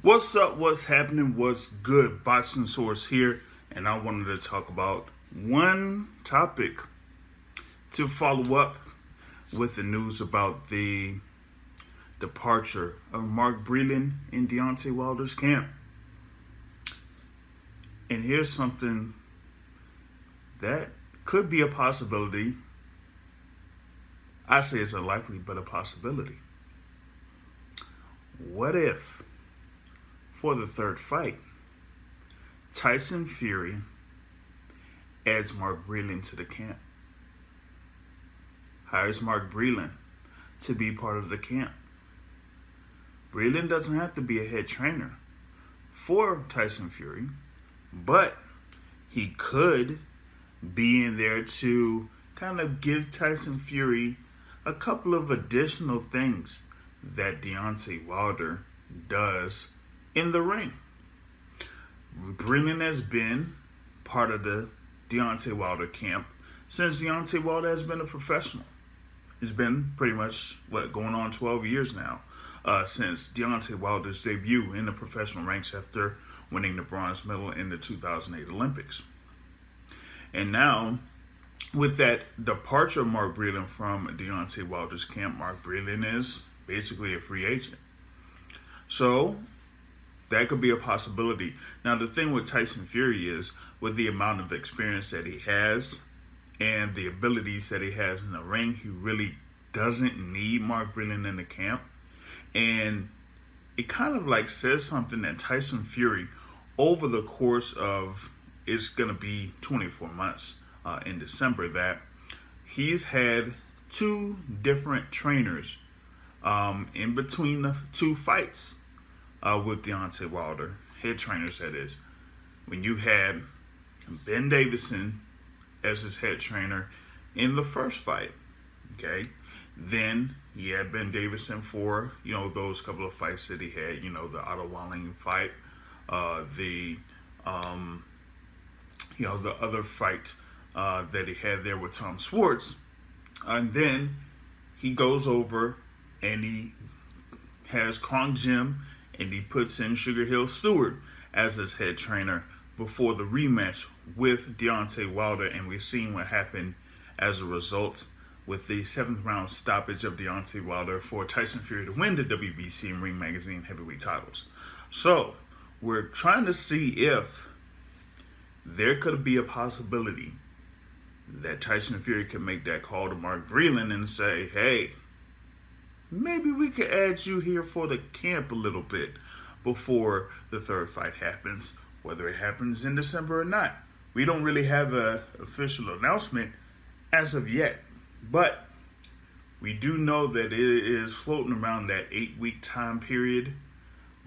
What's up? What's happening? What's good? Boxing Source here, and I wanted to talk about one topic to follow up with the news about the departure of Mark Breland in Deontay Wilder's camp. And here's something that could be a possibility. I say it's unlikely, but a possibility. What if, for the third fight, Tyson Fury adds Mark Breland to the camp? Hires Mark Breland to be part of the camp. Breland doesn't have to be a head trainer for Tyson Fury, but he could be in there to kind of give Tyson Fury a couple of additional things that Deontay Wilder does in the ring. Breland has been part of the Deontay Wilder camp since Deontay Wilder has been a professional. It's been pretty much, going on 12 years now since Deontay Wilder's debut in the professional ranks after winning the bronze medal in the 2008 Olympics. And now, with that departure of Mark Breland from Deontay Wilder's camp, Mark Breland is basically a free agent. So that could be a possibility. Now, the thing with Tyson Fury is, with the amount of experience that he has and the abilities that he has in the ring, he really doesn't need Mark Breland in the camp. And it kind of like says something that Tyson Fury, over the course of, it's going to be 24 months in December, that he's had two different trainers in between the two fights with Deontay Wilder, head trainers that is. When you had Ben Davison as his head trainer in the first fight, okay? Then he had Ben Davison for, those couple of fights that he had, the Otto Walling fight, the other fight that he had there with Tom Schwartz. And then he goes over and he has Kong Jim and he puts in Sugar Hill Stewart as his head trainer before the rematch with Deontay Wilder. And we've seen what happened as a result with the 7th round stoppage of Deontay Wilder for Tyson Fury to win the WBC and Ring Magazine heavyweight titles. So we're trying to see if there could be a possibility that Tyson Fury could make that call to Mark Breland and say, hey, maybe we could add you here for the camp a little bit before the third fight happens, whether it happens in December or not. We don't really have an official announcement as of yet, but we do know that it is floating around that 8-week time period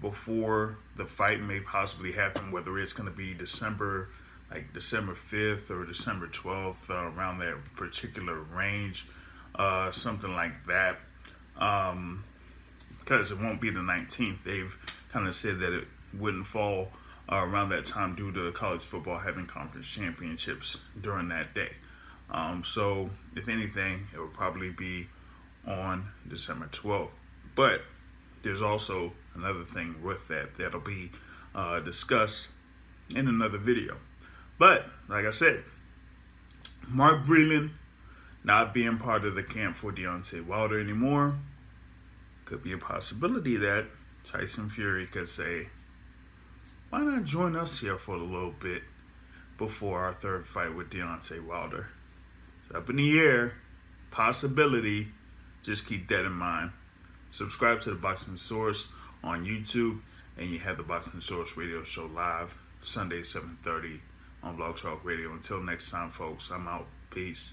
before the fight may possibly happen, whether it's going to be December 5th or December 12th, around that particular range, something like that. Because it won't be the 19th. They've kind of said that it wouldn't fall around that time due to college football having conference championships during that day. So if anything, it will probably be on December 12th. But there's also another thing with that'll be discussed in another video. But like I said, Mark Breland not being part of the camp for Deontay Wilder anymore could be a possibility that Tyson Fury could say, why not join us here for a little bit before our third fight with Deontay Wilder? It's up in the air, possibility, just keep that in mind. Subscribe to the Boxing Source on YouTube, and you have the Boxing Source radio show live Sunday 7:30 on Blog Talk Radio. Until next time, folks, I'm out. Peace.